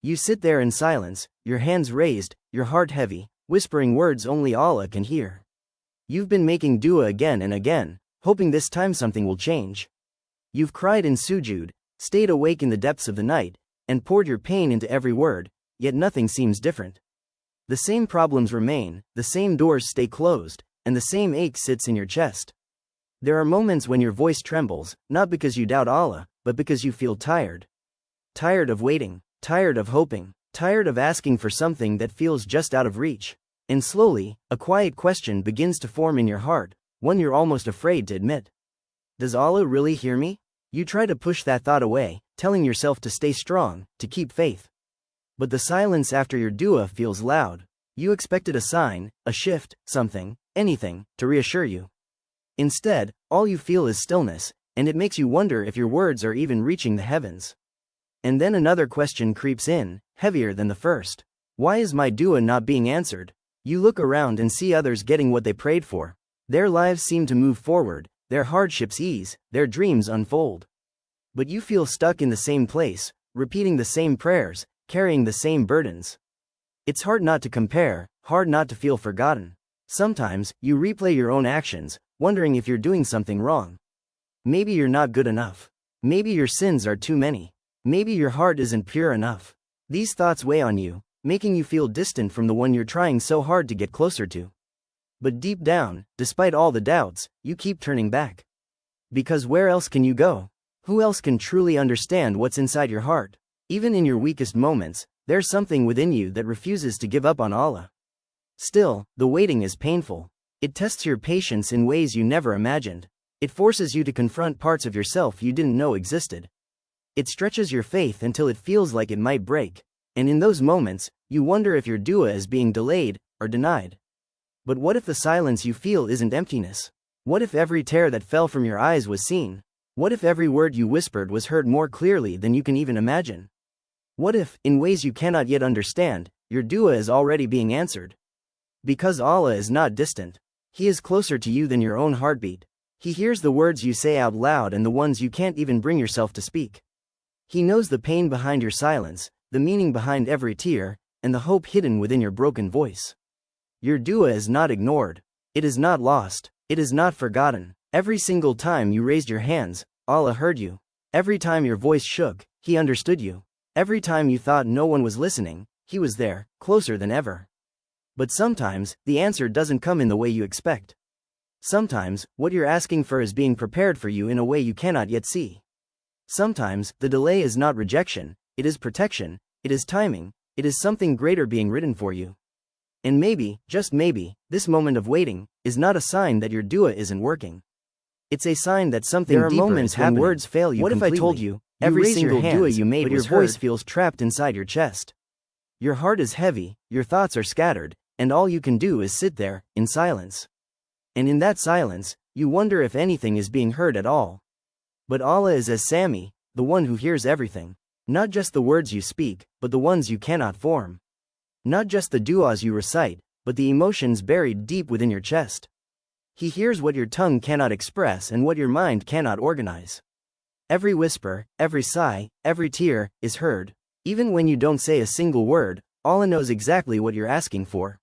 You sit there in silence, your hands raised, your heart heavy, whispering words only Allah can hear. You've been making dua again and again, hoping this time something will change. You've cried in sujud, stayed awake in the depths of the night, and poured your pain into every word, yet nothing seems different. The same problems remain, the same doors stay closed, and the same ache sits in your chest. There are moments when your voice trembles, not because you doubt Allah, but because you feel tired. Tired of waiting, tired of hoping, tired of asking for something that feels just out of reach. And slowly, a quiet question begins to form in your heart, one you're almost afraid to admit. Does Allah really hear me? You try to push that thought away, telling yourself to stay strong, to keep faith. But the silence after your dua feels loud. You expected a sign, a shift, something, anything, to reassure you. Instead, all you feel is stillness, and it makes you wonder if your words are even reaching the heavens. And then another question creeps in, heavier than the first. Why is my dua not being answered? You look around and see others getting what they prayed for. Their lives seem to move forward, their hardships ease, their dreams unfold. But you feel stuck in the same place, repeating the same prayers, carrying the same burdens. It's hard not to compare, hard not to feel forgotten. Sometimes, you replay your own actions, wondering if you're doing something wrong. Maybe you're not good enough. Maybe your sins are too many. Maybe your heart isn't pure enough. These thoughts weigh on you, making you feel distant from the one you're trying so hard to get closer to. But deep down, despite all the doubts, you keep turning back. Because where else can you go? Who else can truly understand what's inside your heart? Even in your weakest moments, there's something within you that refuses to give up on Allah. Still, the waiting is painful. It tests your patience in ways you never imagined. It forces you to confront parts of yourself you didn't know existed. It stretches your faith until it feels like it might break. And in those moments, you wonder if your dua is being delayed or denied. But what if the silence you feel isn't emptiness? What if every tear that fell from your eyes was seen? What if every word you whispered was heard more clearly than you can even imagine? What if, in ways you cannot yet understand, your dua is already being answered? Because Allah is not distant. He is closer to you than your own heartbeat. He hears the words you say out loud and the ones you can't even bring yourself to speak. He knows the pain behind your silence, the meaning behind every tear, and the hope hidden within your broken voice. Your dua is not ignored. It is not lost. It is not forgotten. Every single time you raised your hands, Allah heard you. Every time your voice shook, He understood you. Every time you thought no one was listening, He was there, closer than ever. But sometimes, the answer doesn't come in the way you expect. Sometimes, what you're asking for is being prepared for you in a way you cannot yet see. Sometimes, the delay is not rejection, it is protection, it is timing, it is something greater being written for you. And maybe, just maybe, this moment of waiting is not a sign that your dua isn't working. It's a sign that something deeper is happening. There are moments when words fail you completely. What if I told you, every single dua you made was heard, but your voice feels trapped inside your chest? Your heart is heavy, your thoughts are scattered, and all you can do is sit there, in silence. And in that silence, you wonder if anything is being heard at all. But Allah is as Sami, the one who hears everything. Not just the words you speak, but the ones you cannot form. Not just the du'as you recite, but the emotions buried deep within your chest. He hears what your tongue cannot express and what your mind cannot organize. Every whisper, every sigh, every tear, is heard. Even when you don't say a single word, Allah knows exactly what you're asking for.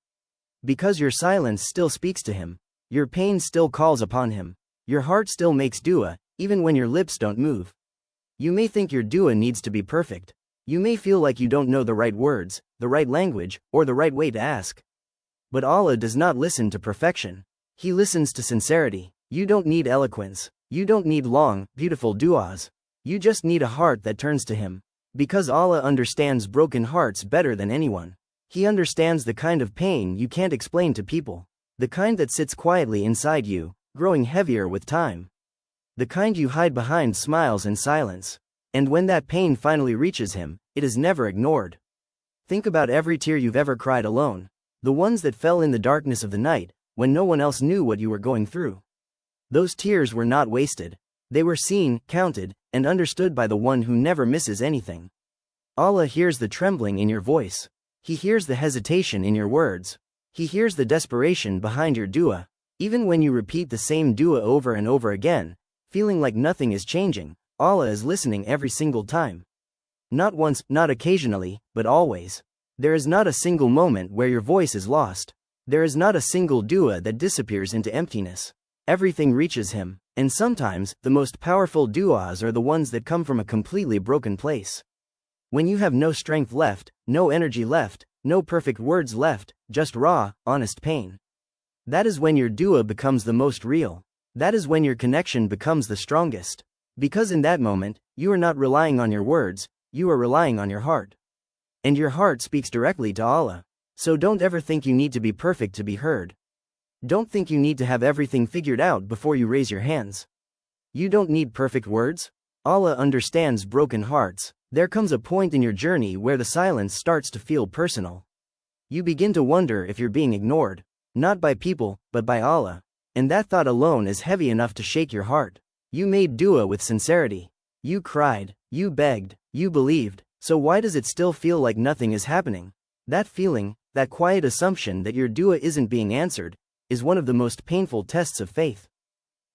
Because your silence still speaks to Him. Your pain still calls upon Him. Your heart still makes dua, even when your lips don't move. You may think your dua needs to be perfect. You may feel like you don't know the right words, the right language, or the right way to ask. But Allah does not listen to perfection. He listens to sincerity. You don't need eloquence. You don't need long, beautiful du'as. You just need a heart that turns to Him. Because Allah understands broken hearts better than anyone. He understands the kind of pain you can't explain to people. The kind that sits quietly inside you, growing heavier with time. The kind you hide behind smiles and silence. And when that pain finally reaches Him, it is never ignored. Think about every tear you've ever cried alone. The ones that fell in the darkness of the night, when no one else knew what you were going through. Those tears were not wasted. They were seen, counted, and understood by the one who never misses anything. Allah hears the trembling in your voice. He hears the hesitation in your words. He hears the desperation behind your dua. Even when you repeat the same dua over and over again, feeling like nothing is changing, Allah is listening every single time. Not once, not occasionally, but always. There is not a single moment where your voice is lost. There is not a single dua that disappears into emptiness. Everything reaches him, and sometimes, the most powerful duas are the ones that come from a completely broken place. When you have no strength left, no energy left, no perfect words left, just raw, honest pain. That is when your dua becomes the most real. That is when your connection becomes the strongest. Because in that moment, you are not relying on your words, you are relying on your heart. And your heart speaks directly to Allah. So don't ever think you need to be perfect to be heard. Don't think you need to have everything figured out before you raise your hands. You don't need perfect words. Allah understands broken hearts. There comes a point in your journey where the silence starts to feel personal. You begin to wonder if you're being ignored, not by people, but by Allah. And that thought alone is heavy enough to shake your heart. You made dua with sincerity. You cried, you begged, you believed, so why does it still feel like nothing is happening? That feeling, that quiet assumption that your dua isn't being answered, is one of the most painful tests of faith.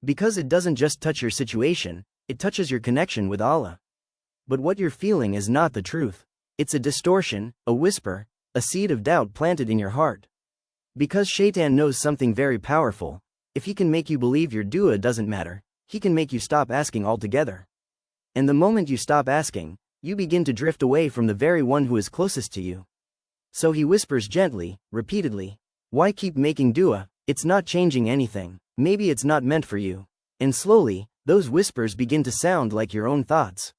Because it doesn't just touch your situation, it touches your connection with Allah. But what you're feeling is not the truth. It's a distortion, a whisper, a seed of doubt planted in your heart. Because Shaitan knows something very powerful. If he can make you believe your dua doesn't matter, he can make you stop asking altogether. And the moment you stop asking, you begin to drift away from the very one who is closest to you. So he whispers gently, repeatedly, "Why keep making dua? It's not changing anything. Maybe it's not meant for you." And slowly, those whispers begin to sound like your own thoughts.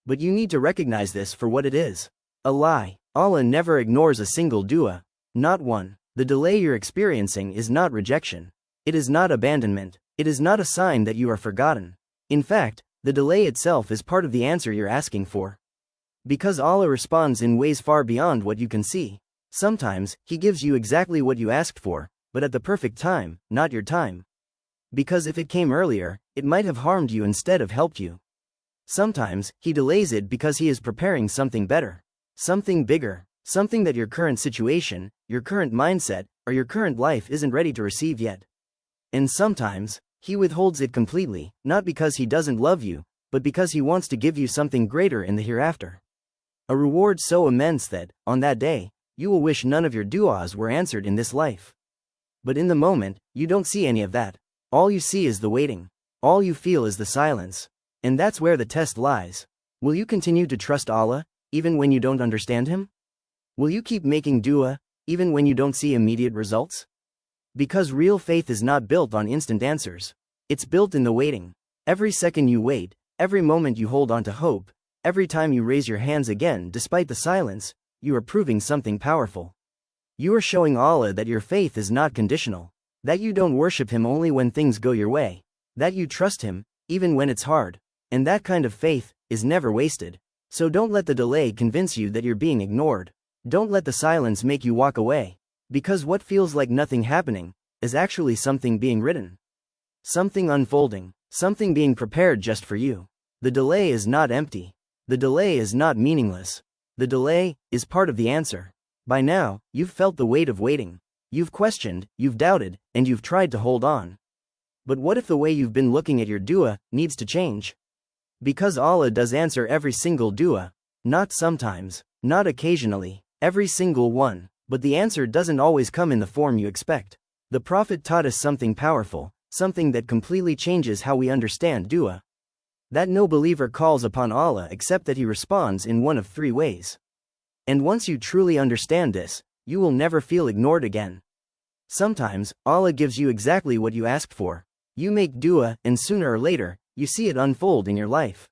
But you need to recognize this for what it is. A lie. Allah never ignores a single dua. Not one. The delay you're experiencing is not rejection. It is not abandonment. It is not a sign that you are forgotten. In fact, the delay itself is part of the answer you're asking for. Because Allah responds in ways far beyond what you can see. Sometimes, He gives you exactly what you asked for, but at the perfect time, not your time. Because if it came earlier, it might have harmed you instead of helped you. Sometimes, He delays it because He is preparing something better. Something bigger. Something that your current situation, your current mindset, or your current life isn't ready to receive yet. And sometimes, He withholds it completely, not because He doesn't love you, but because He wants to give you something greater in the hereafter. A reward so immense that, on that day, you will wish none of your du'as were answered in this life. But in the moment, you don't see any of that. All you see is the waiting. All you feel is the silence. And that's where the test lies. Will you continue to trust Allah, even when you don't understand Him? Will you keep making dua, even when you don't see immediate results? Because real faith is not built on instant answers. It's built in the waiting. Every second you wait, every moment you hold on to hope, every time you raise your hands again despite the silence, you are proving something powerful. You are showing Allah that your faith is not conditional. That you don't worship Him only when things go your way. That you trust Him, even when it's hard. And that kind of faith is never wasted. So don't let the delay convince you that you're being ignored. Don't let the silence make you walk away. Because what feels like nothing happening is actually something being written. Something unfolding. Something being prepared just for you. The delay is not empty. The delay is not meaningless. The delay is part of the answer. By now, you've felt the weight of waiting. You've questioned, you've doubted, and you've tried to hold on. But what if the way you've been looking at your dua needs to change? Because Allah does answer every single dua. Not sometimes, not occasionally, every single one. But the answer doesn't always come in the form you expect. The Prophet taught us something powerful, something that completely changes how we understand dua. That no believer calls upon Allah except that He responds in one of three ways. And once you truly understand this, you will never feel ignored again. Sometimes, Allah gives you exactly what you asked for. You make dua, and sooner or later, you see it unfold in your life.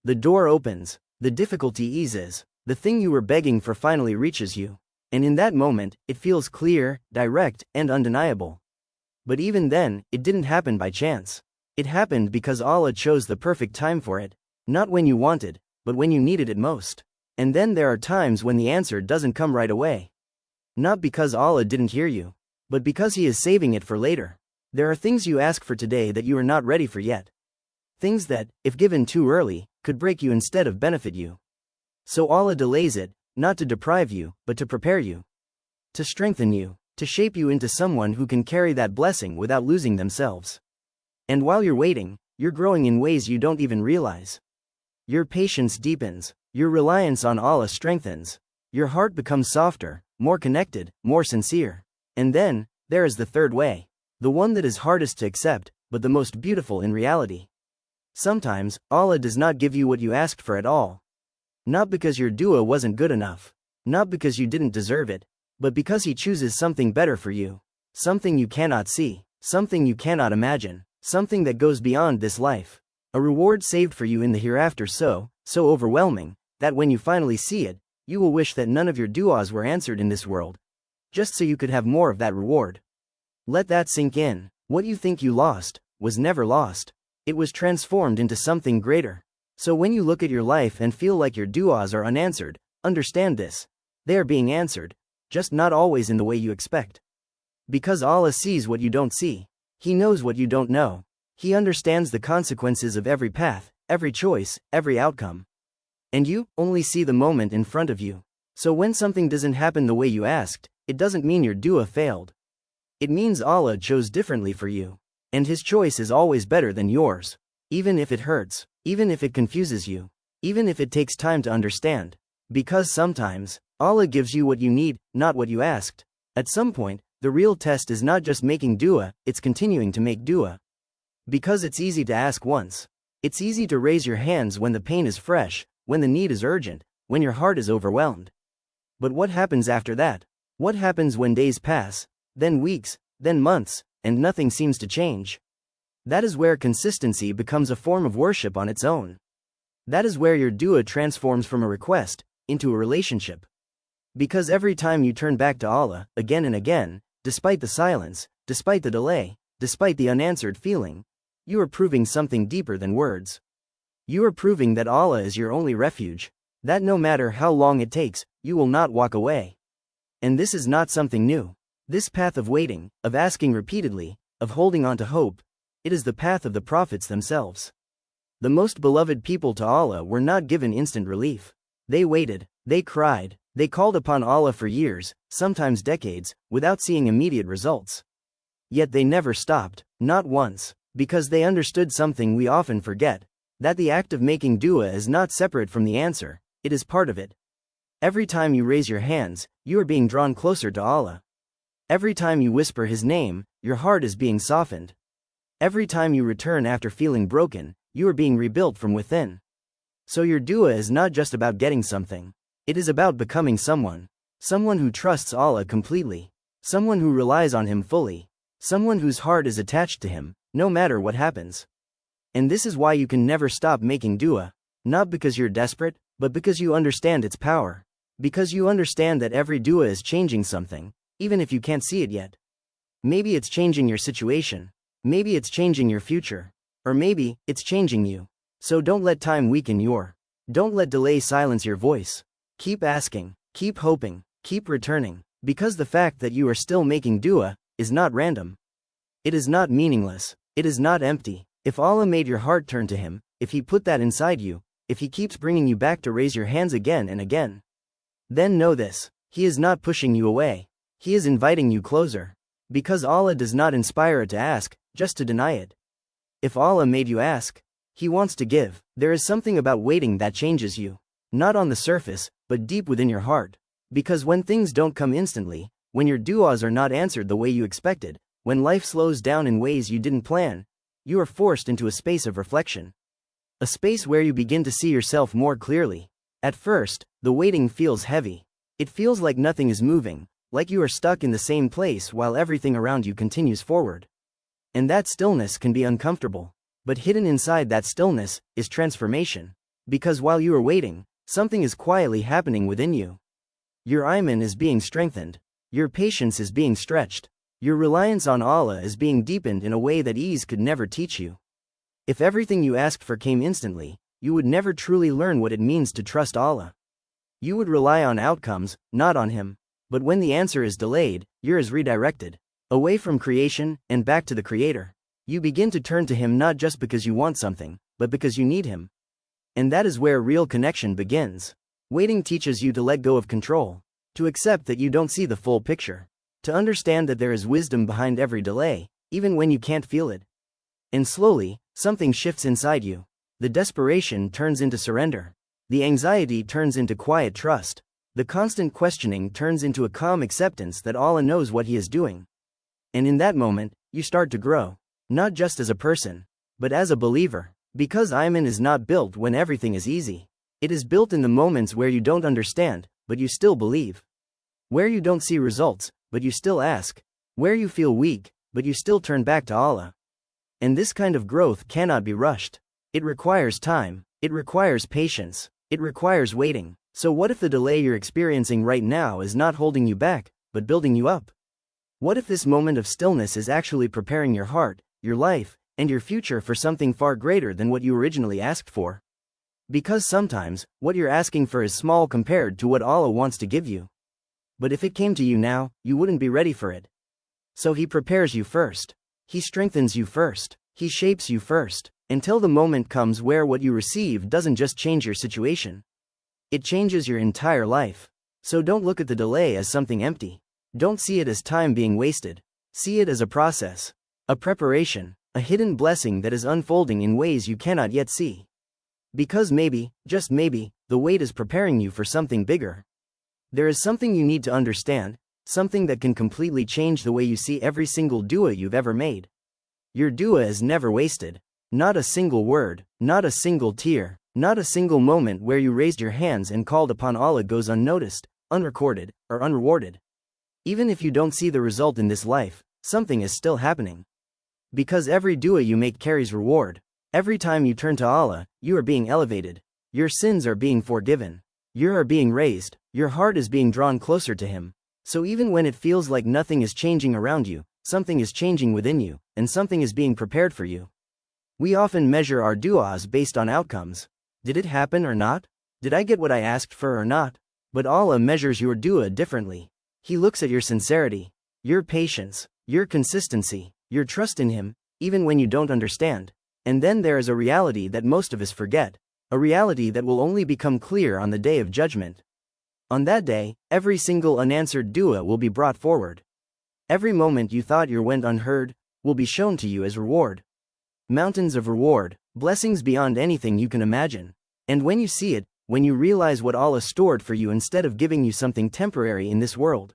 The door opens, the difficulty eases, the thing you were begging for finally reaches you. And in that moment, it feels clear, direct, and undeniable. But even then, it didn't happen by chance. It happened because Allah chose the perfect time for it. Not when you wanted, but when you needed it most. And then there are times when the answer doesn't come right away. Not because Allah didn't hear you, but because He is saving it for later. There are things you ask for today that you are not ready for yet. Things that, if given too early, could break you instead of benefit you. So Allah delays it, not to deprive you, but to prepare you. To strengthen you, to shape you into someone who can carry that blessing without losing themselves. And while you're waiting, you're growing in ways you don't even realize. Your patience deepens, Your reliance on Allah strengthens. Your heart becomes softer, more connected, more sincere. And then, there is the third way. The one that is hardest to accept, but the most beautiful in reality. Sometimes, Allah does not give you what you asked for at all. Not because your dua wasn't good enough. Not because you didn't deserve it, but because He chooses something better for you. Something you cannot see. Something you cannot imagine. Something that goes beyond this life. A reward saved for you in the hereafter so overwhelming, that when you finally see it, you will wish that none of your duas were answered in this world. Just so you could have more of that reward. Let that sink in. What you think you lost, was never lost. It was transformed into something greater. So when you look at your life and feel like your duas are unanswered, understand this. They are being answered, just not always in the way you expect. Because Allah sees what you don't see. He knows what you don't know. He understands the consequences of every path, every choice, every outcome. And you only see the moment in front of you. So when something doesn't happen the way you asked, it doesn't mean your dua failed. It means Allah chose differently for you. And His choice is always better than yours. Even if it hurts, even if it confuses you, even if it takes time to understand. Because sometimes, Allah gives you what you need, not what you asked. At some point, the real test is not just making dua, it's continuing to make dua. Because it's easy to ask once. It's easy to raise your hands when the pain is fresh, when the need is urgent, when your heart is overwhelmed. But what happens after that? What happens when days pass, then weeks, then months, and nothing seems to change? That is where consistency becomes a form of worship on its own. That is where your dua transforms from a request into a relationship. Because every time you turn back to Allah, again and again, despite the silence, despite the delay, despite the unanswered feeling, you are proving something deeper than words. You are proving that Allah is your only refuge, that no matter how long it takes, you will not walk away. And this is not something new. This path of waiting, of asking repeatedly, of holding on to hope, it is the path of the prophets themselves. The most beloved people to Allah were not given instant relief. They waited, they cried, they called upon Allah for years, sometimes decades, without seeing immediate results. Yet they never stopped, not once, because they understood something we often forget, that the act of making dua is not separate from the answer, it is part of it. Every time you raise your hands, you are being drawn closer to Allah. Every time you whisper His name, your heart is being softened. Every time you return after feeling broken, you are being rebuilt from within. So your dua is not just about getting something. It is about becoming someone. Someone who trusts Allah completely. Someone who relies on Him fully. Someone whose heart is attached to Him, no matter what happens. And this is why you can never stop making dua. Not because you're desperate, but because you understand its power. Because you understand that every dua is changing something, even if you can't see it yet. Maybe it's changing your situation. Maybe it's changing your future. Or maybe, it's changing you. So don't let time weaken your. Don't let delay silence your voice. Keep asking, keep hoping, keep returning. Because the fact that you are still making dua, is not random. It is not meaningless. It is not empty. If Allah made your heart turn to Him, if He put that inside you, if He keeps bringing you back to raise your hands again and again, then know this. He is not pushing you away. He is inviting you closer. Because Allah does not inspire it to ask, just to deny it. If Allah made you ask, He wants to give. There is something about waiting that changes you. Not on the surface, but deep within your heart. Because when things don't come instantly, when your duas are not answered the way you expected, when life slows down in ways you didn't plan, you are forced into a space of reflection. A space where you begin to see yourself more clearly. At first, the waiting feels heavy. It feels like nothing is moving, like you are stuck in the same place while everything around you continues forward. And that stillness can be uncomfortable. But hidden inside that stillness is transformation. Because while you are waiting, something is quietly happening within you. Your iman is being strengthened. Your patience is being stretched. Your reliance on Allah is being deepened in a way that ease could never teach you. If everything you asked for came instantly, you would never truly learn what it means to trust Allah. You would rely on outcomes, not on Him. But when the answer is delayed, yours is redirected. Away from creation, and back to the Creator. You begin to turn to Him not just because you want something, but because you need Him. And that is where real connection begins. Waiting teaches you to let go of control. To accept that you don't see the full picture. To understand that there is wisdom behind every delay, even when you can't feel it. And slowly, something shifts inside you. The desperation turns into surrender. The anxiety turns into quiet trust. The constant questioning turns into a calm acceptance that Allah knows what He is doing. And in that moment, you start to grow. Not just as a person, but as a believer. Because Iman is not built when everything is easy. It is built in the moments where you don't understand, but you still believe. Where you don't see results, but you still ask. Where you feel weak, but you still turn back to Allah. And this kind of growth cannot be rushed. It requires time. It requires patience. It requires waiting. So what if the delay you're experiencing right now is not holding you back, but building you up? What if this moment of stillness is actually preparing your heart, your life, and your future for something far greater than what you originally asked for? Because sometimes, what you're asking for is small compared to what Allah wants to give you. But if it came to you now, you wouldn't be ready for it. So He prepares you first. He strengthens you first. He shapes you first, until the moment comes where what you receive doesn't just change your situation. It changes your entire life. So don't look at the delay as something empty. Don't see it as time being wasted. See it as a process. A preparation. A hidden blessing that is unfolding in ways you cannot yet see. Because maybe, just maybe, the wait is preparing you for something bigger. There is something you need to understand, something that can completely change the way you see every single dua you've ever made. Your dua is never wasted. Not a single word, not a single tear, not a single moment where you raised your hands and called upon Allah goes unnoticed, unrecorded, or unrewarded. Even if you don't see the result in this life, something is still happening. Because every dua you make carries reward. Every time you turn to Allah, you are being elevated. Your sins are being forgiven. You are being raised. Your heart is being drawn closer to Him. So even when it feels like nothing is changing around you, something is changing within you, and something is being prepared for you. We often measure our du'as based on outcomes. Did it happen or not? Did I get what I asked for or not? But Allah measures your du'a differently. He looks at your sincerity, your patience, your consistency, your trust in Him, even when you don't understand. And then there is a reality that most of us forget, a reality that will only become clear on the Day of Judgment. On that day, every single unanswered du'a will be brought forward. Every moment you thought your went unheard, will be shown to you as reward. Mountains of reward, blessings beyond anything you can imagine. And when you see it, when you realize what Allah stored for you instead of giving you something temporary in this world,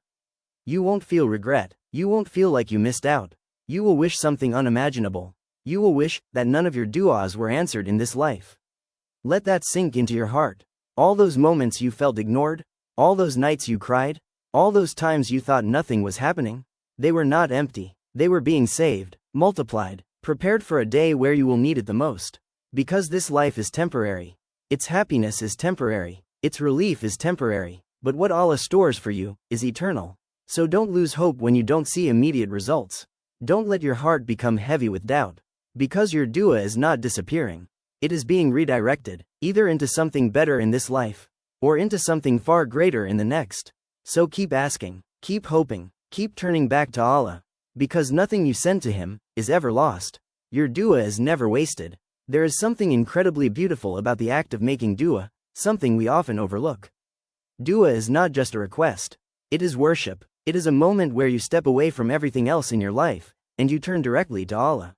you won't feel regret. You won't feel like you missed out. You will wish something unimaginable. You will wish that none of your du'as were answered in this life. Let that sink into your heart. All those moments you felt ignored, all those nights you cried, all those times you thought nothing was happening, they were not empty. They were being saved, multiplied, prepared for a day where you will need it the most. Because this life is temporary. Its happiness is temporary. Its relief is temporary. But what Allah stores for you is eternal. So don't lose hope when you don't see immediate results. Don't let your heart become heavy with doubt. Because your dua is not disappearing. It is being redirected, either into something better in this life, or into something far greater in the next. So keep asking, keep hoping, keep turning back to Allah. Because nothing you send to Him is ever lost. Your dua is never wasted. There is something incredibly beautiful about the act of making dua, something we often overlook. Dua is not just a request. It is worship. It is a moment where you step away from everything else in your life, and you turn directly to Allah.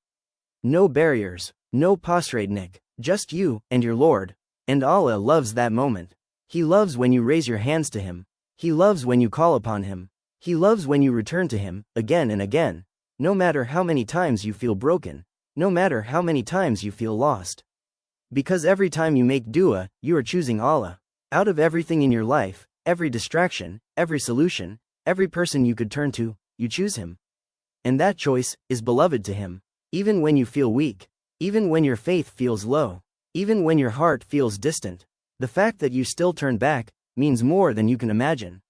No barriers, no prostrating, just you and your Lord. And Allah loves that moment. He loves when you raise your hands to Him. He loves when you call upon Him. He loves when you return to Him, again and again. No matter how many times you feel broken. No matter how many times you feel lost. Because every time you make dua, you are choosing Allah. Out of everything in your life, every distraction, every solution, every person you could turn to, you choose Him. And that choice is beloved to Him. Even when you feel weak. Even when your faith feels low. Even when your heart feels distant. The fact that you still turn back means more than you can imagine.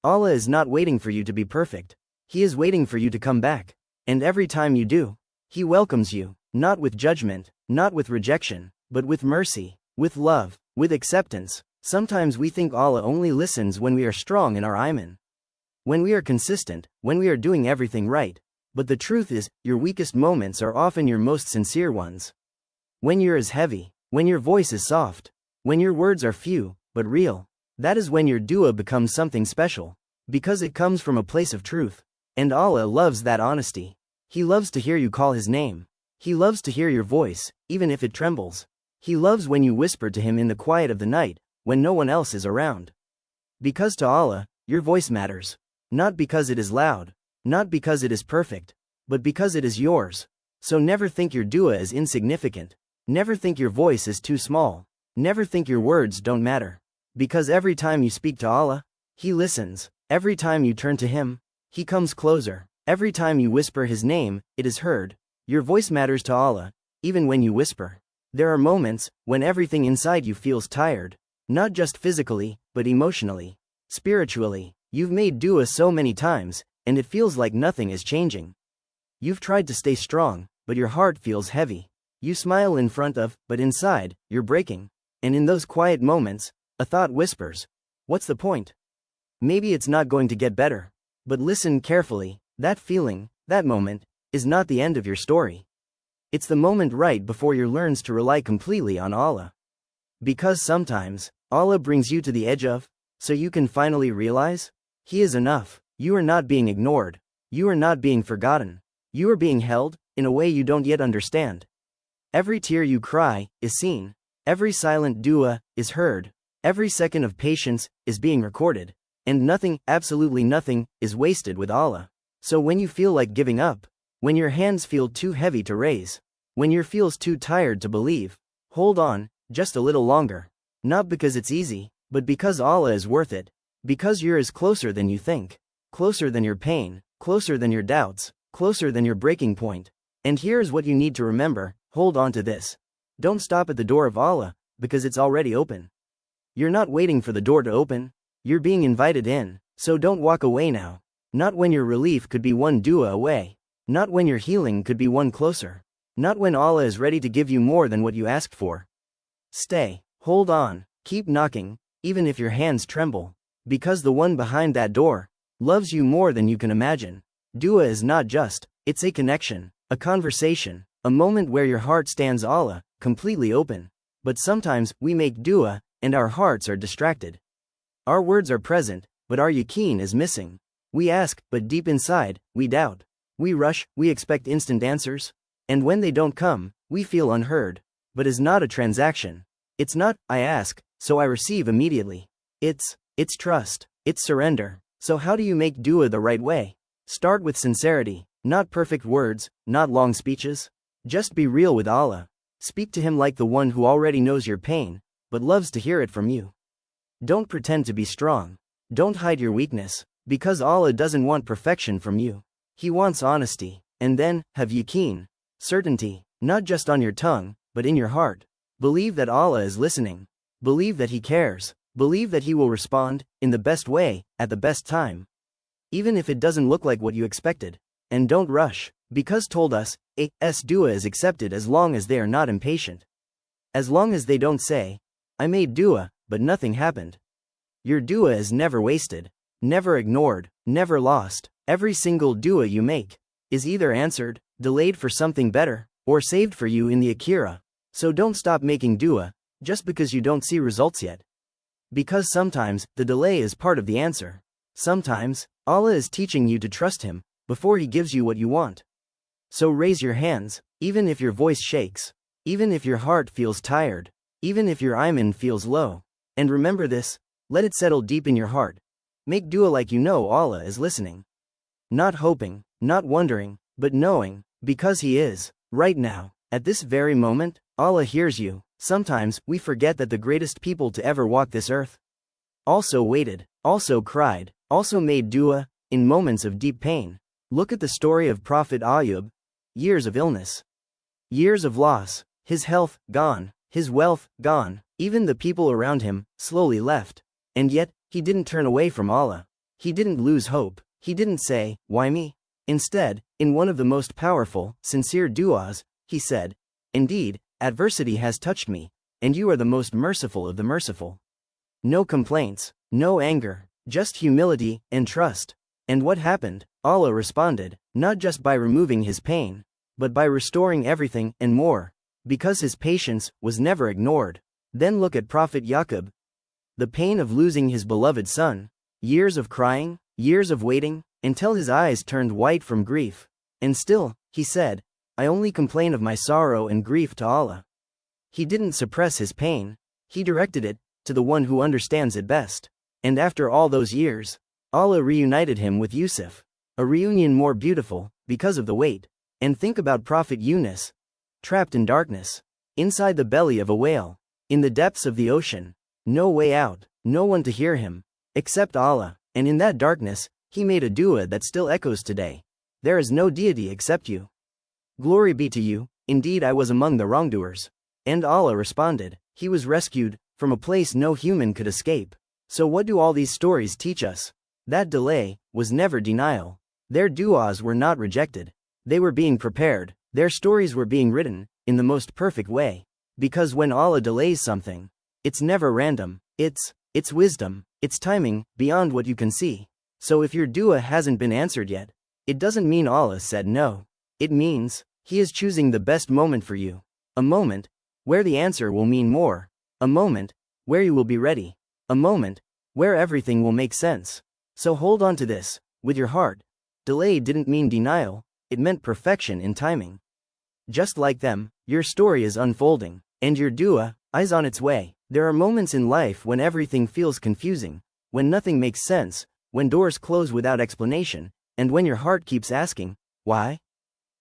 Allah is not waiting for you to be perfect. He is waiting for you to come back. And every time you do, He welcomes you, not with judgment, not with rejection, but with mercy, with love, with acceptance. Sometimes we think Allah only listens when we are strong in our iman. When we are consistent, when we are doing everything right. But the truth is, your weakest moments are often your most sincere ones. When your is heavy, when your voice is soft, when your words are few, but real, that is when your dua becomes something special. Because it comes from a place of truth. And Allah loves that honesty. He loves to hear you call His name. He loves to hear your voice, even if it trembles. He loves when you whisper to Him in the quiet of the night, when no one else is around. Because to Allah, your voice matters. Not because it is loud, not because it is perfect, but because it is yours. So never think your dua is insignificant. Never think your voice is too small. Never think your words don't matter. Because every time you speak to Allah, He listens. Every time you turn to Him, He comes closer. Every time you whisper His name, it is heard. Your voice matters to Allah, even when you whisper. There are moments when everything inside you feels tired. Not just physically, but emotionally, spiritually. You've made dua so many times, and it feels like nothing is changing. You've tried to stay strong, but your heart feels heavy. You smile in front of, but inside, you're breaking. And in those quiet moments, a thought whispers, what's the point? Maybe it's not going to get better. But listen carefully, that feeling, that moment, is not the end of your story. It's the moment right before you learn to rely completely on Allah. Because sometimes, Allah brings you to the edge of, so you can finally realize, He is enough. You are not being ignored. You are not being forgotten. You are being held, in a way you don't yet understand. Every tear you cry, is seen. Every silent dua, is heard. Every second of patience, is being recorded. And nothing, absolutely nothing, is wasted with Allah. So when you feel like giving up, when your hands feel too heavy to raise, when your feels too tired to believe, hold on, just a little longer. Not because it's easy, but because Allah is worth it. Because you're is closer than you think. Closer than your pain, closer than your doubts, closer than your breaking point. And here's what you need to remember, hold on to this. Don't stop at the door of Allah, because it's already open. You're not waiting for the door to open, you're being invited in, so don't walk away now. Not when your relief could be one dua away. Not when your healing could be one closer. Not when Allah is ready to give you more than what you asked for. Stay, hold on, keep knocking, even if your hands tremble. Because the one behind that door loves you more than you can imagine. Dua is not just, it's a connection, a conversation, a moment where your heart stands Allah, completely open. But sometimes we make dua, and our hearts are distracted. Our words are present, but our yaqeen is missing. We ask, but deep inside, we doubt. We rush, we expect instant answers. And when they don't come, we feel unheard. But it's not a transaction. It's not, I ask, so I receive immediately. It's trust. It's surrender. So how do you make dua the right way? Start with sincerity, not perfect words, not long speeches. Just be real with Allah. Speak to Him like the one who already knows your pain, but loves to hear it from you. Don't pretend to be strong. Don't hide your weakness, because Allah doesn't want perfection from you. He wants honesty. And then, have yaqeen, certainty, not just on your tongue, but in your heart. Believe that Allah is listening. Believe that He cares. Believe that He will respond, in the best way, at the best time. Even if it doesn't look like what you expected. And don't rush, because told us, dua is accepted as long as they are not impatient. As long as they don't say, I made dua, but nothing happened. Your dua is never wasted, never ignored, never lost. Every single dua you make is either answered, delayed for something better, or saved for you in the akhirah. So don't stop making dua, just because you don't see results yet. Because sometimes, the delay is part of the answer. Sometimes, Allah is teaching you to trust Him, before He gives you what you want. So raise your hands, even if your voice shakes, even if your heart feels tired, even if your iman feels low. And remember this, let it settle deep in your heart. Make dua like you know Allah is listening. Not hoping, not wondering, but knowing, because He is, right now, at this very moment, Allah hears you. Sometimes, we forget that the greatest people to ever walk this earth also waited, also cried, also made dua, in moments of deep pain. Look at the story of Prophet Ayub. Years of illness. Years of loss. His health, gone. His wealth, gone. Even the people around him, slowly left. And yet, he didn't turn away from Allah. He didn't lose hope. He didn't say, why me? Instead, in one of the most powerful, sincere du'as, he said, indeed, adversity has touched me, and you are the most merciful of the merciful. No complaints, no anger, just humility and trust. And what happened? Allah responded, not just by removing his pain, but by restoring everything and more, because his patience was never ignored. Then look at Prophet Yaqub. The pain of losing his beloved son, years of crying, years of waiting, until his eyes turned white from grief. And still, he said, I only complain of my sorrow and grief to Allah. He didn't suppress his pain, he directed it to the one who understands it best. And after all those years, Allah reunited him with Yusuf. A reunion more beautiful, because of the wait. And think about Prophet Yunus. Trapped in darkness. Inside the belly of a whale. In the depths of the ocean. No way out, no one to hear him. Except Allah. And in that darkness, he made a dua that still echoes today. There is no deity except you. Glory be to you, indeed I was among the wrongdoers. And Allah responded, he was rescued, from a place no human could escape. So what do all these stories teach us? That delay was never denial. Their duas were not rejected. They were being prepared, their stories were being written, in the most perfect way. Because when Allah delays something, it's never random, it's wisdom, it's timing, beyond what you can see. So if your dua hasn't been answered yet, it doesn't mean Allah said no. It means, He is choosing the best moment for you. A moment, where the answer will mean more. A moment, where you will be ready. A moment, where everything will make sense. So hold on to this, with your heart. Delay didn't mean denial, it meant perfection in timing. Just like them, your story is unfolding, and your dua is on its way. There are moments in life when everything feels confusing, when nothing makes sense, when doors close without explanation, and when your heart keeps asking, why?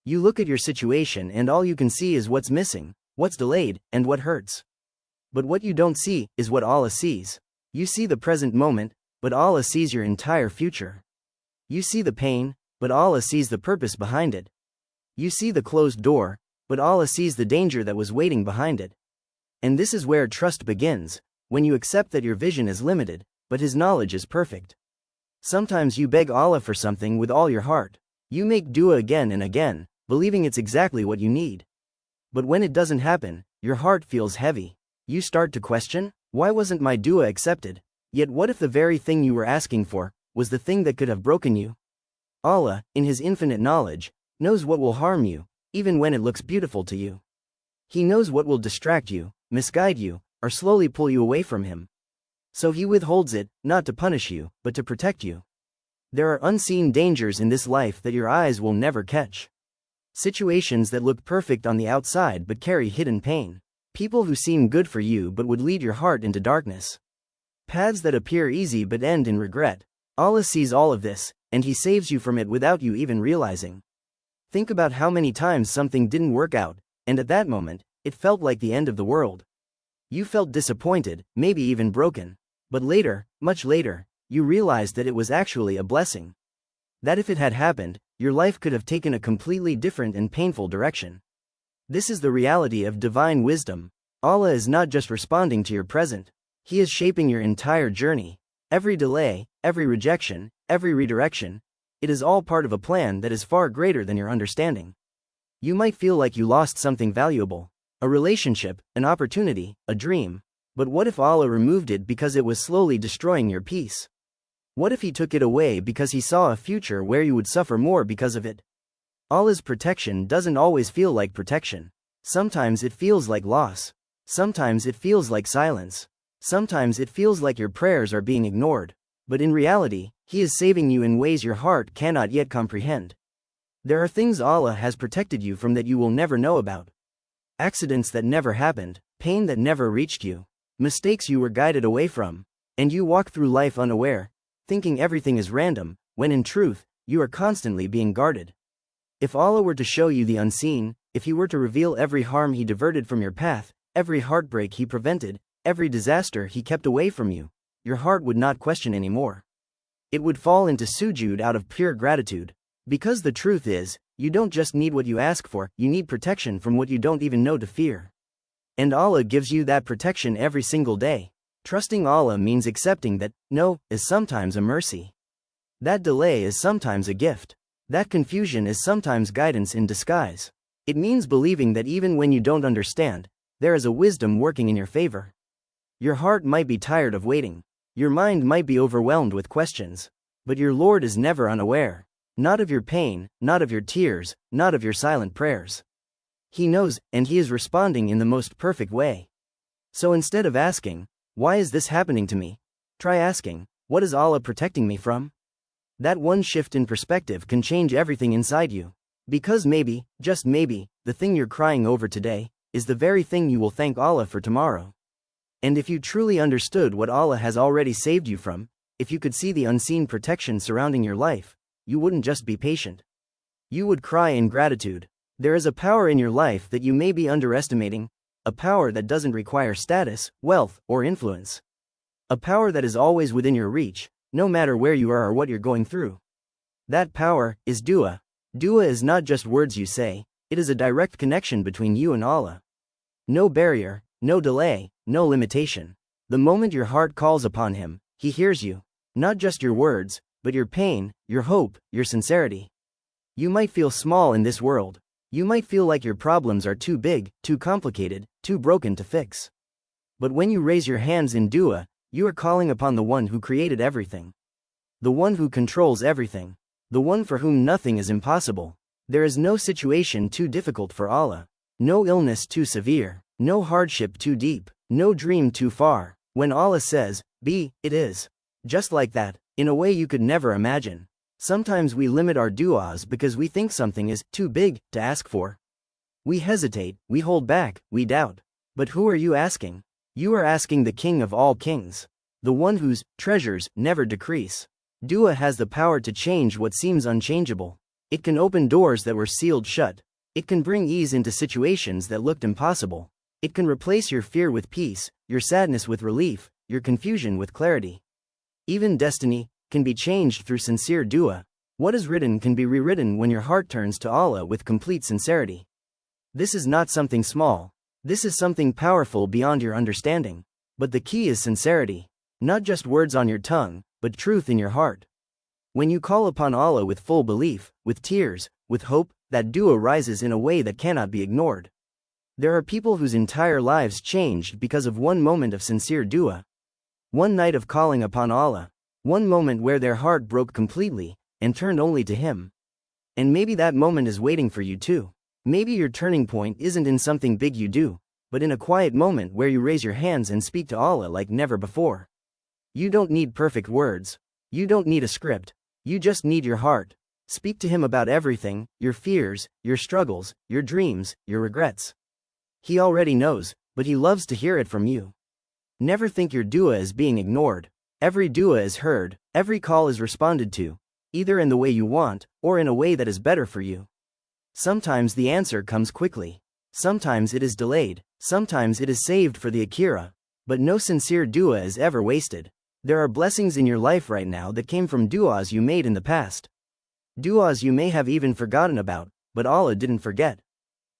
You look at your situation and all you can see is what's missing, what's delayed, and what hurts. But what you don't see is what Allah sees. You see the present moment, but Allah sees your entire future. You see the pain, but Allah sees the purpose behind it. You see the closed door, but Allah sees the danger that was waiting behind it. And this is where trust begins, when you accept that your vision is limited, but His knowledge is perfect. Sometimes you beg Allah for something with all your heart. You make dua again and again, believing it's exactly what you need. But when it doesn't happen, your heart feels heavy. You start to question, why wasn't my dua accepted? Yet what if the very thing you were asking for was the thing that could have broken you? Allah, in His infinite knowledge, knows what will harm you, even when it looks beautiful to you. He knows what will distract you, misguide you, or slowly pull you away from Him. So He withholds it, not to punish you, but to protect you. There are unseen dangers in this life that your eyes will never catch. Situations that look perfect on the outside but carry hidden pain. People who seem good for you but would lead your heart into darkness. Paths that appear easy but end in regret. Allah sees all of this, and He saves you from it without you even realizing. Think about how many times something didn't work out, and at that moment, it felt like the end of the world. You felt disappointed, maybe even broken. But later, much later, you realized that it was actually a blessing. That if it had happened, your life could have taken a completely different and painful direction. This is the reality of divine wisdom. Allah is not just responding to your present. He is shaping your entire journey. Every delay, every rejection, every redirection, it is all part of a plan that is far greater than your understanding. You might feel like you lost something valuable. A relationship, an opportunity, a dream. But what if Allah removed it because it was slowly destroying your peace? What if He took it away because He saw a future where you would suffer more because of it? Allah's protection doesn't always feel like protection. Sometimes it feels like loss. Sometimes it feels like silence. Sometimes it feels like your prayers are being ignored. But in reality, He is saving you in ways your heart cannot yet comprehend. There are things Allah has protected you from that you will never know about. Accidents that never happened, pain that never reached you, mistakes you were guided away from, and you walk through life unaware, thinking everything is random, when in truth, you are constantly being guarded. If Allah were to show you the unseen, if He were to reveal every harm He diverted from your path, every heartbreak He prevented, every disaster He kept away from you, your heart would not question anymore. It would fall into sujood out of pure gratitude. Because the truth is, you don't just need what you ask for, you need protection from what you don't even know to fear. And Allah gives you that protection every single day. Trusting Allah means accepting that no is sometimes a mercy. That delay is sometimes a gift. That confusion is sometimes guidance in disguise. It means believing that even when you don't understand, there is a wisdom working in your favor. Your heart might be tired of waiting. Your mind might be overwhelmed with questions. But your Lord is never unaware. Not of your pain, not of your tears, not of your silent prayers. He knows, and He is responding in the most perfect way. So instead of asking, why is this happening to me? Try asking, what is Allah protecting me from? That one shift in perspective can change everything inside you. Because maybe, just maybe, the thing you're crying over today is the very thing you will thank Allah for tomorrow. And if you truly understood what Allah has already saved you from, if you could see the unseen protection surrounding your life, you wouldn't just be patient. You would cry in gratitude. There is a power in your life that you may be underestimating, a power that doesn't require status, wealth, or influence. A power that is always within your reach, no matter where you are or what you're going through. That power is dua. Dua is not just words you say, it is a direct connection between you and Allah. No barrier, no delay, no limitation. The moment your heart calls upon Him, He hears you. Not just your words, but your pain, your hope, your sincerity. You might feel small in this world. You might feel like your problems are too big, too complicated, too broken to fix. But when you raise your hands in dua, you are calling upon the one who created everything. The one who controls everything. The one for whom nothing is impossible. There is no situation too difficult for Allah. No illness too severe. No hardship too deep. No dream too far. When Allah says, be, it is. Just like that, in a way you could never imagine. Sometimes we limit our du'as because we think something is too big to ask for. We hesitate, we hold back, we doubt. But who are you asking? You are asking the King of all kings. The one whose treasures never decrease. Dua has the power to change what seems unchangeable. It can open doors that were sealed shut. It can bring ease into situations that looked impossible. It can replace your fear with peace, your sadness with relief, your confusion with clarity. Even destiny can be changed through sincere dua. What is written can be rewritten when your heart turns to Allah with complete sincerity. This is not something small. This is something powerful beyond your understanding. But the key is sincerity. Not just words on your tongue, but truth in your heart. When you call upon Allah with full belief, with tears, with hope, that dua rises in a way that cannot be ignored. There are people whose entire lives changed because of one moment of sincere dua. One night of calling upon Allah. One moment where their heart broke completely, and turned only to Him. And maybe that moment is waiting for you too. Maybe your turning point isn't in something big you do, but in a quiet moment where you raise your hands and speak to Allah like never before. You don't need perfect words. You don't need a script. You just need your heart. Speak to Him about everything, your fears, your struggles, your dreams, your regrets. He already knows, but He loves to hear it from you. Never think your dua is being ignored. Every dua is heard, every call is responded to, either in the way you want, or in a way that is better for you. Sometimes the answer comes quickly. Sometimes it is delayed. Sometimes it is saved for the akhirah. But no sincere dua is ever wasted. There are blessings in your life right now that came from duas you made in the past. Duas you may have even forgotten about, but Allah didn't forget.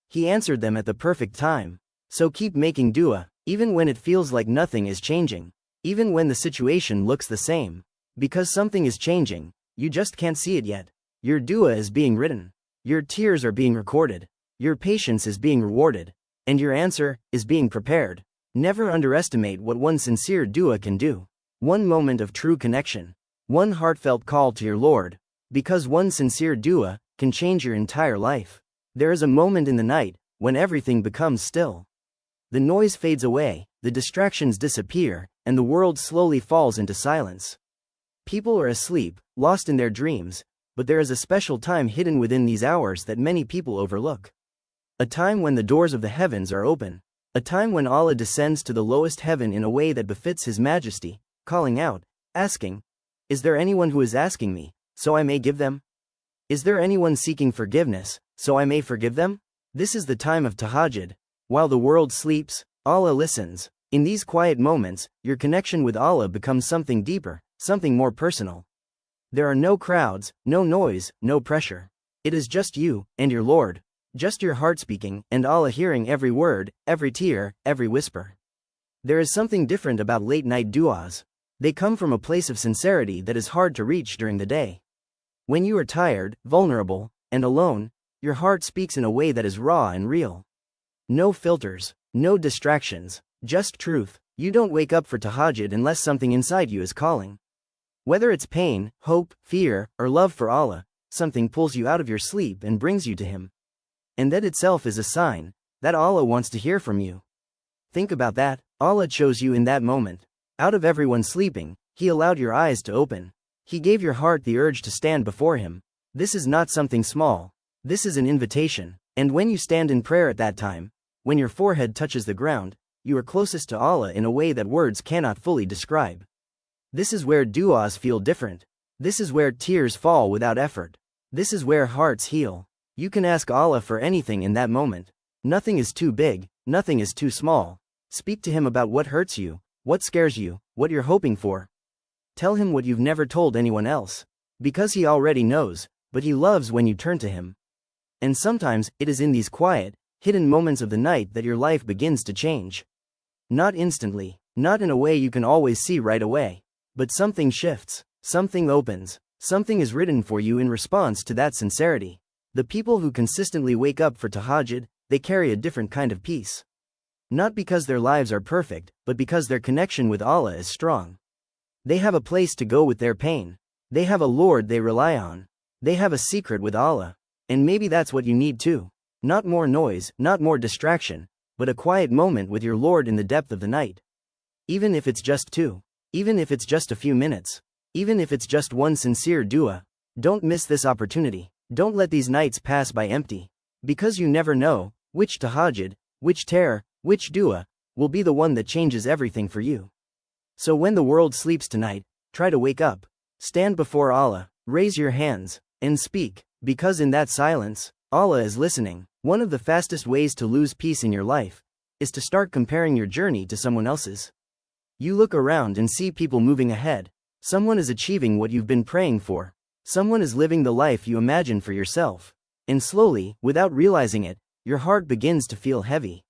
He answered them at the perfect time. So keep making dua, even when it feels like nothing is changing. Even when the situation looks the same. Because something is changing, you just can't see it yet. Your dua is being written. Your tears are being recorded. Your patience is being rewarded. And your answer is being prepared. Never underestimate what one sincere dua can do. One moment of true connection. One heartfelt call to your Lord. Because one sincere dua can change your entire life. There is a moment in the night when everything becomes still. The noise fades away, the distractions disappear, and the world slowly falls into silence. People are asleep, lost in their dreams, but there is a special time hidden within these hours that many people overlook. A time when the doors of the heavens are open. A time when Allah descends to the lowest heaven in a way that befits His majesty, calling out, asking, "Is there anyone who is asking me, so I may give them? Is there anyone seeking forgiveness, so I may forgive them?" This is the time of tahajjud. While the world sleeps, Allah listens. In these quiet moments, your connection with Allah becomes something deeper, something more personal. There are no crowds, no noise, no pressure. It is just you and your Lord. Just your heart speaking, and Allah hearing every word, every tear, every whisper. There is something different about late-night du'as. They come from a place of sincerity that is hard to reach during the day. When you are tired, vulnerable, and alone, your heart speaks in a way that is raw and real. No filters, no distractions, just truth. You don't wake up for tahajjud unless something inside you is calling. Whether it's pain, hope, fear, or love for Allah, something pulls you out of your sleep and brings you to Him. And that itself is a sign that Allah wants to hear from you. Think about that. Allah chose you in that moment. Out of everyone sleeping, He allowed your eyes to open. He gave your heart the urge to stand before Him. This is not something small. This is an invitation. And when you stand in prayer at that time, when your forehead touches the ground, you are closest to Allah in a way that words cannot fully describe. This is where du'as feel different. This is where tears fall without effort. This is where hearts heal. You can ask Allah for anything in that moment. Nothing is too big, nothing is too small. Speak to Him about what hurts you, what scares you, what you're hoping for. Tell Him what you've never told anyone else. Because He already knows, but He loves when you turn to Him. And sometimes, it is in these quiet, hidden moments of the night that your life begins to change. Not instantly, not in a way you can always see right away. But something shifts, something opens, something is written for you in response to that sincerity. The people who consistently wake up for tahajjud, they carry a different kind of peace. Not because their lives are perfect, but because their connection with Allah is strong. They have a place to go with their pain. They have a Lord they rely on. They have a secret with Allah. And maybe that's what you need too. Not more noise, not more distraction, but a quiet moment with your Lord in the depth of the night. Even if it's just two. Even if it's just a few minutes. Even if it's just one sincere dua. Don't miss this opportunity. Don't let these nights pass by empty. Because you never know, which tahajjud, which terror, which dua, will be the one that changes everything for you. So when the world sleeps tonight, try to wake up. Stand before Allah, raise your hands, and speak, because in that silence, Allah is listening. One of the fastest ways to lose peace in your life is to start comparing your journey to someone else's. You look around and see people moving ahead. Someone is achieving what you've been praying for. Someone is living the life you imagine for yourself. And slowly, without realizing it, your heart begins to feel heavy.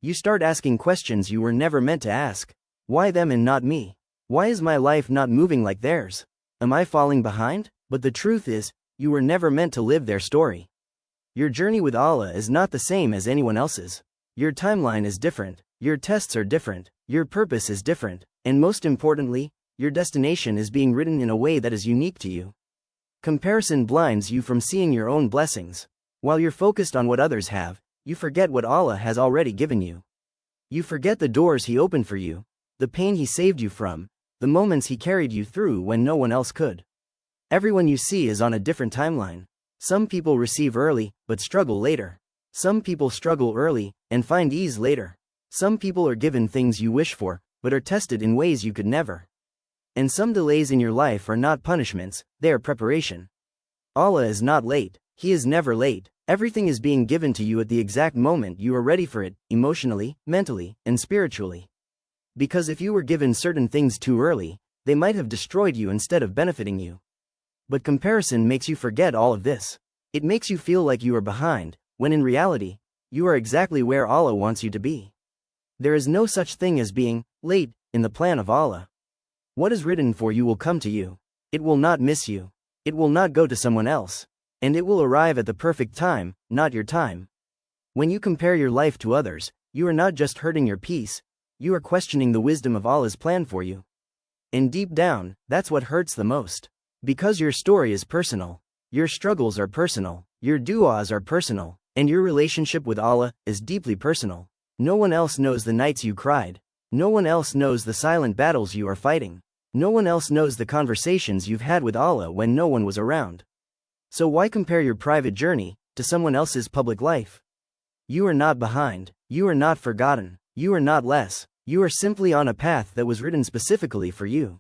You start asking questions you were never meant to ask. Why them and not me? Why is my life not moving like theirs? Am I falling behind? But the truth is, you were never meant to live their story. Your journey with Allah is not the same as anyone else's. Your timeline is different. Your tests are different. Your purpose is different. And most importantly, your destination is being written in a way that is unique to you. Comparison blinds you from seeing your own blessings. While you're focused on what others have, you forget what Allah has already given you. You forget the doors He opened for you, the pain He saved you from, the moments He carried you through when no one else could. Everyone you see is on a different timeline. Some people receive early, but struggle later. Some people struggle early, and find ease later. Some people are given things you wish for, but are tested in ways you could never. And some delays in your life are not punishments, they are preparation. Allah is not late. He is never late. Everything is being given to you at the exact moment you are ready for it, emotionally, mentally, and spiritually. Because if you were given certain things too early, they might have destroyed you instead of benefiting you. But comparison makes you forget all of this. It makes you feel like you are behind, when in reality, you are exactly where Allah wants you to be. There is no such thing as being late in the plan of Allah. What is written for you will come to you. It will not miss you. It will not go to someone else. And it will arrive at the perfect time, not your time. When you compare your life to others, you are not just hurting your peace, you are questioning the wisdom of Allah's plan for you. And deep down, that's what hurts the most. Because your story is personal. Your struggles are personal. Your du'as are personal. And your relationship with Allah is deeply personal. No one else knows the nights you cried. No one else knows the silent battles you are fighting. No one else knows the conversations you've had with Allah when no one was around. So why compare your private journey to someone else's public life? You are not behind. You are not forgotten. You are not less. You are simply on a path that was written specifically for you.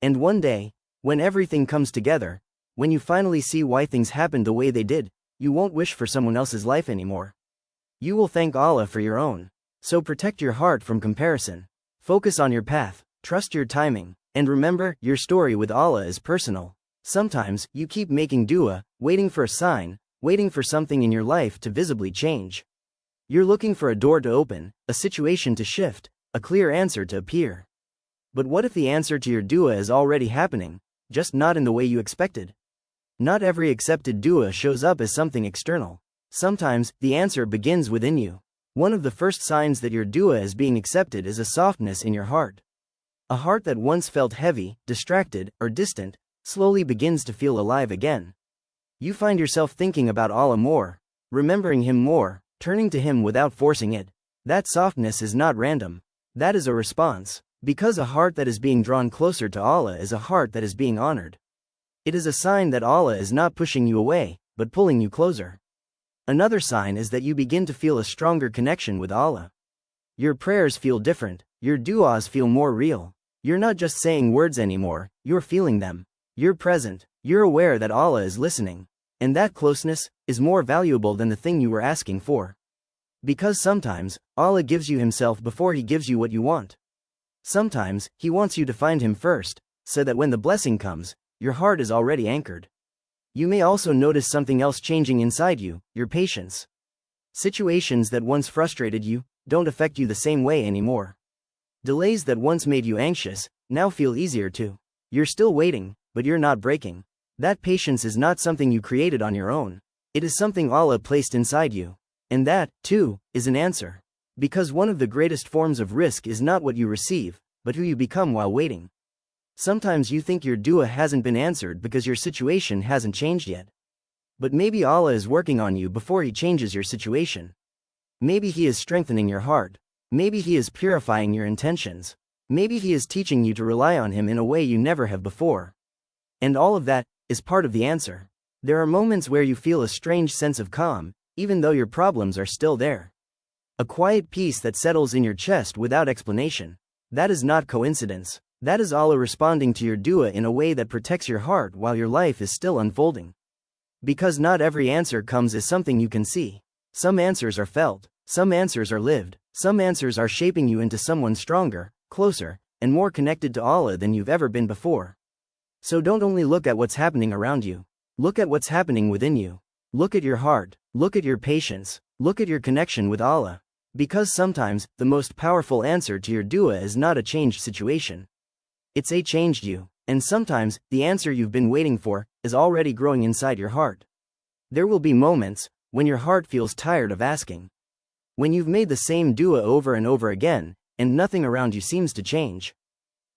And one day, when everything comes together, when you finally see why things happened the way they did, you won't wish for someone else's life anymore. You will thank Allah for your own. So protect your heart from comparison. Focus on your path, trust your timing, and remember, your story with Allah is personal. Sometimes, you keep making dua, waiting for a sign, waiting for something in your life to visibly change. You're looking for a door to open, a situation to shift, a clear answer to appear. But what if the answer to your dua is already happening, just not in the way you expected? Not every accepted dua shows up as something external. Sometimes, the answer begins within you. One of the first signs that your dua is being accepted is a softness in your heart. A heart that once felt heavy, distracted, or distant, slowly begins to feel alive again. You find yourself thinking about Allah more, remembering Him more, turning to Him without forcing it. That softness is not random. That is a response. Because a heart that is being drawn closer to Allah is a heart that is being honored. It is a sign that Allah is not pushing you away, but pulling you closer. Another sign is that you begin to feel a stronger connection with Allah. Your prayers feel different, your du'as feel more real. You're not just saying words anymore, you're feeling them. You're present, you're aware that Allah is listening. And that closeness is more valuable than the thing you were asking for. Because sometimes, Allah gives you Himself before He gives you what you want. Sometimes, He wants you to find Him first, so that when the blessing comes, your heart is already anchored. You may also notice something else changing inside you, your patience. Situations that once frustrated you don't affect you the same way anymore. Delays that once made you anxious now feel easier too. You're still waiting, but you're not breaking. That patience is not something you created on your own. It is something Allah placed inside you. And that, too, is an answer. Because one of the greatest forms of risk is not what you receive, but who you become while waiting. Sometimes you think your dua hasn't been answered because your situation hasn't changed yet. But maybe Allah is working on you before He changes your situation. Maybe He is strengthening your heart. Maybe He is purifying your intentions. Maybe He is teaching you to rely on Him in a way you never have before. And all of that is part of the answer. There are moments where you feel a strange sense of calm, even though your problems are still there. A quiet peace that settles in your chest without explanation. That is not coincidence. That is Allah responding to your dua in a way that protects your heart while your life is still unfolding. Because not every answer comes as something you can see. Some answers are felt, some answers are lived, some answers are shaping you into someone stronger, closer, and more connected to Allah than you've ever been before. So don't only look at what's happening around you. Look at what's happening within you. Look at your heart, look at your patience, look at your connection with Allah. Because sometimes, the most powerful answer to your dua is not a changed situation. It's a changed you. And sometimes, the answer you've been waiting for is already growing inside your heart. There will be moments when your heart feels tired of asking. When you've made the same dua over and over again, and nothing around you seems to change.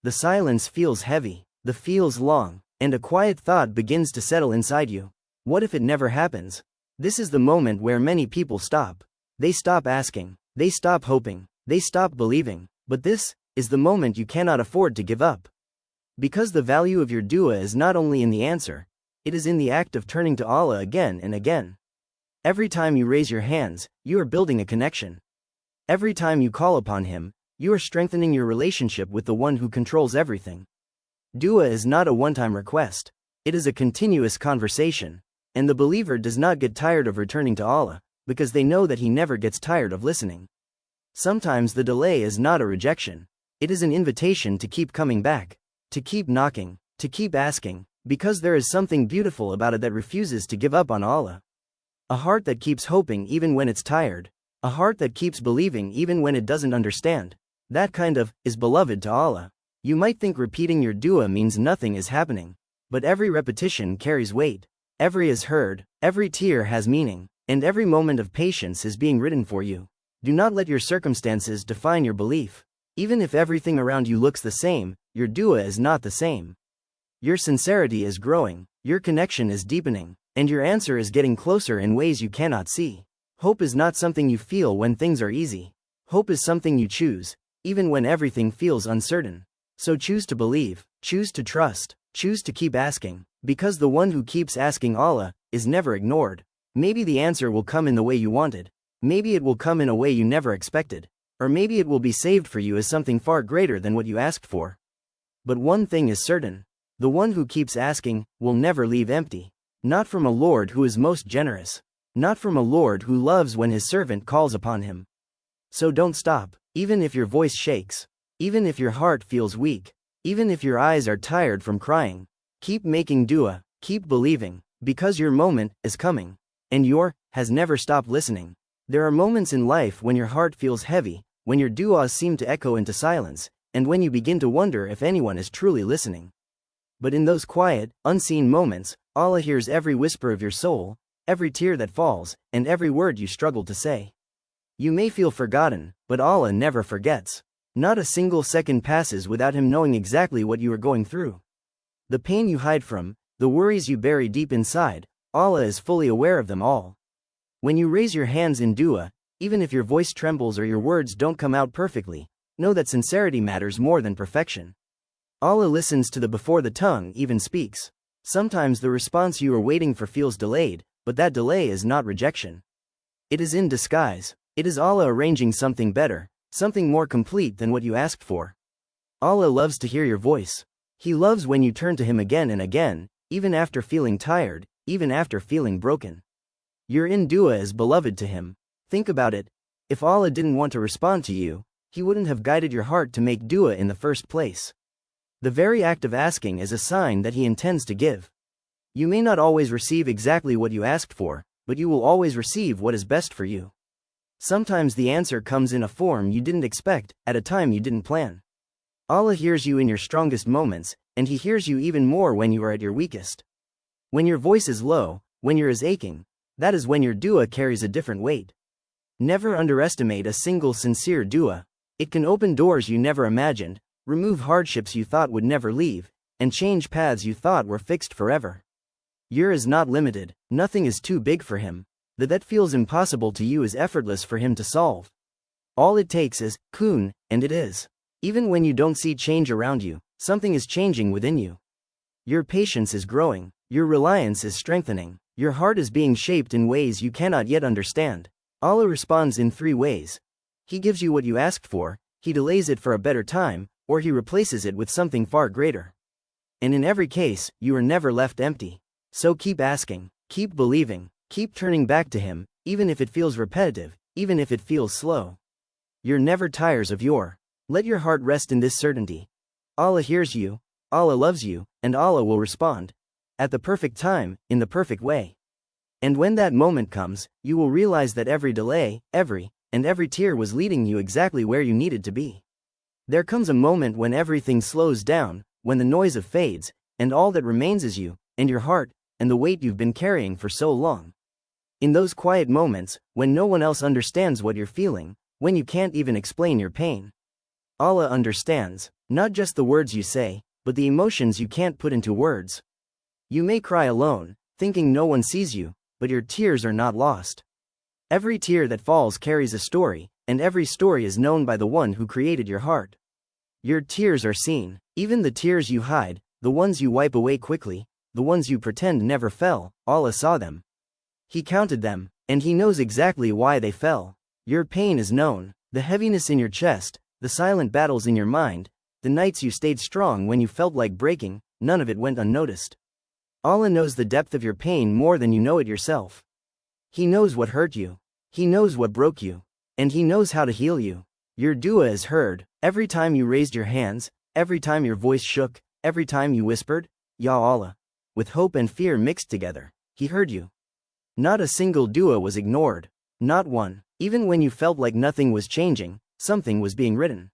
The silence feels heavy, the feels long, and a quiet thought begins to settle inside you. What if it never happens? This is the moment where many people stop. They stop asking, they stop hoping, they stop believing, but this is the moment you cannot afford to give up. Because the value of your dua is not only in the answer, it is in the act of turning to Allah again and again. Every time you raise your hands, you are building a connection. Every time you call upon Him, you are strengthening your relationship with the One who controls everything. Dua is not a one-time request. It is a continuous conversation. And the believer does not get tired of returning to Allah, because they know that He never gets tired of listening. Sometimes the delay is not a rejection. It is an invitation to keep coming back, to keep knocking, to keep asking, because there is something beautiful about it that refuses to give up on Allah. A heart that keeps hoping even when it's tired. A heart that keeps believing even when it doesn't understand. That kind of is beloved to Allah. You might think repeating your dua means nothing is happening. But every repetition carries weight. Every is heard, every tear has meaning, and every moment of patience is being written for you. Do not let your circumstances define your belief. Even if everything around you looks the same, your dua is not the same. Your sincerity is growing, your connection is deepening, and your answer is getting closer in ways you cannot see. Hope is not something you feel when things are easy. Hope is something you choose, even when everything feels uncertain. So choose to believe, choose to trust, choose to keep asking, because the one who keeps asking Allah is never ignored. Maybe the answer will come in the way you wanted. Maybe it will come in a way you never expected. Or maybe it will be saved for you as something far greater than what you asked for. But one thing is certain. The one who keeps asking will never leave empty. Not from a Lord who is most generous. Not from a Lord who loves when His servant calls upon Him. So don't stop, even if your voice shakes. Even if your heart feels weak. Even if your eyes are tired from crying. Keep making dua, keep believing, because your moment is coming. And your has never stopped listening. There are moments in life when your heart feels heavy, when your duas seem to echo into silence, and when you begin to wonder if anyone is truly listening. But in those quiet, unseen moments, Allah hears every whisper of your soul, every tear that falls, and every word you struggle to say. You may feel forgotten, but Allah never forgets. Not a single second passes without Him knowing exactly what you are going through. The pain you hide from, the worries you bury deep inside, Allah is fully aware of them all. When you raise your hands in dua, even if your voice trembles or your words don't come out perfectly, know that sincerity matters more than perfection. Allah listens to the before the tongue even speaks. Sometimes the response you are waiting for feels delayed, but that delay is not rejection. It is in disguise. It is Allah arranging something better, something more complete than what you asked for. Allah loves to hear your voice. He loves when you turn to Him again and again, even after feeling tired, even after feeling broken. Your dua is beloved to Him. Think about it. If Allah didn't want to respond to you, He wouldn't have guided your heart to make dua in the first place. The very act of asking is a sign that He intends to give. You may not always receive exactly what you asked for, but you will always receive what is best for you. Sometimes the answer comes in a form you didn't expect, at a time you didn't plan. Allah hears you in your strongest moments, and He hears you even more when you are at your weakest. When your voice is low, when your ear is aching, that is when your dua carries a different weight. Never underestimate a single sincere dua. It can open doors you never imagined, remove hardships you thought would never leave, and change paths you thought were fixed forever. Your is not limited, nothing is too big for Him. That feels impossible to you is effortless for Him to solve. All it takes is, kun, and it is. Even when you don't see change around you, something is changing within you. Your patience is growing, your reliance is strengthening, your heart is being shaped in ways you cannot yet understand. Allah responds in 3 ways. He gives you what you asked for, He delays it for a better time, or He replaces it with something far greater. And in every case, you are never left empty. So keep asking, keep believing, keep turning back to Him, even if it feels repetitive, even if it feels slow. You're never tires of your. Let your heart rest in this certainty. Allah hears you, Allah loves you, and Allah will respond. At the perfect time, in the perfect way. And when that moment comes, you will realize that every delay, every tear was leading you exactly where you needed to be. There comes a moment when everything slows down, when the noise fades, and all that remains is you, and your heart, and the weight you've been carrying for so long. In those quiet moments, when no one else understands what you're feeling, when you can't even explain your pain, Allah understands, not just the words you say, but the emotions you can't put into words. You may cry alone, thinking no one sees you, but your tears are not lost. Every tear that falls carries a story, and every story is known by the one who created your heart. Your tears are seen, even the tears you hide, the ones you wipe away quickly, the ones you pretend never fell, Allah saw them. He counted them, and He knows exactly why they fell. Your pain is known, the heaviness in your chest, the silent battles in your mind, the nights you stayed strong when you felt like breaking, none of it went unnoticed. Allah knows the depth of your pain more than you know it yourself. He knows what hurt you. He knows what broke you. And He knows how to heal you. Your dua is heard, every time you raised your hands, every time your voice shook, every time you whispered, Ya Allah. With hope and fear mixed together, He heard you. Not a single dua was ignored. Not one. Even when you felt like nothing was changing, something was being written.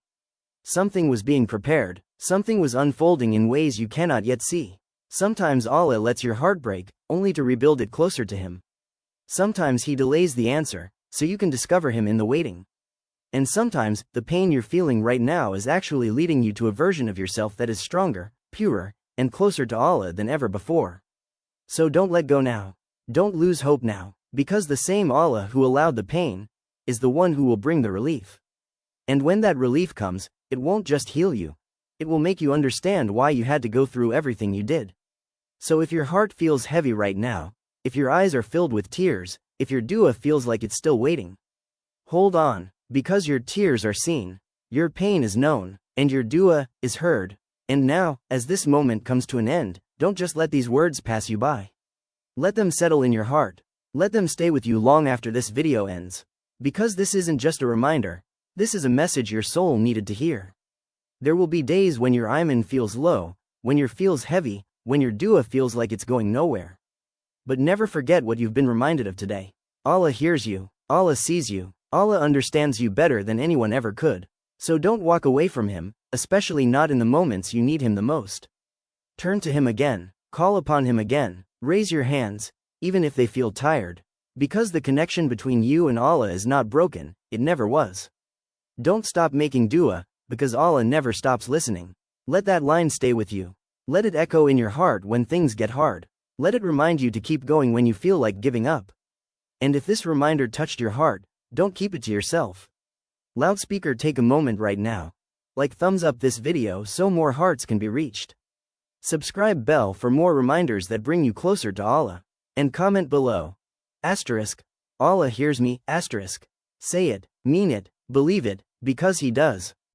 Something was being prepared. Something was unfolding in ways you cannot yet see. Sometimes Allah lets your heart break, only to rebuild it closer to Him. Sometimes He delays the answer, so you can discover Him in the waiting. And sometimes, the pain you're feeling right now is actually leading you to a version of yourself that is stronger, purer, and closer to Allah than ever before. So don't let go now. Don't lose hope now, because the same Allah who allowed the pain is the one who will bring the relief. And when that relief comes, it won't just heal you. It will make you understand why you had to go through everything you did. So if your heart feels heavy right now, if your eyes are filled with tears, if your dua feels like it's still waiting, hold on, because your tears are seen, your pain is known, and your dua is heard. And now, as this moment comes to an end, don't just let these words pass you by. Let them settle in your heart. Let them stay with you long after this video ends. Because this isn't just a reminder, this is a message your soul needed to hear. There will be days when your iman feels low, when your feels heavy, when your dua feels like it's going nowhere. But never forget what you've been reminded of today. Allah hears you, Allah sees you, Allah understands you better than anyone ever could. So don't walk away from Him, especially not in the moments you need Him the most. Turn to Him again, call upon Him again, raise your hands, even if they feel tired. Because the connection between you and Allah is not broken, it never was. Don't stop making dua, because Allah never stops listening. Let that line stay with you. Let it echo in your heart when things get hard. Let it remind you to keep going when you feel like giving up. And if this reminder touched your heart, don't keep it to yourself. Loudspeaker, take a moment right now. Like, thumbs up this video so more hearts can be reached. Subscribe bell for more reminders that bring you closer to Allah. And comment below. *, Allah hears me, *. Say it, mean it, believe it, Because he does.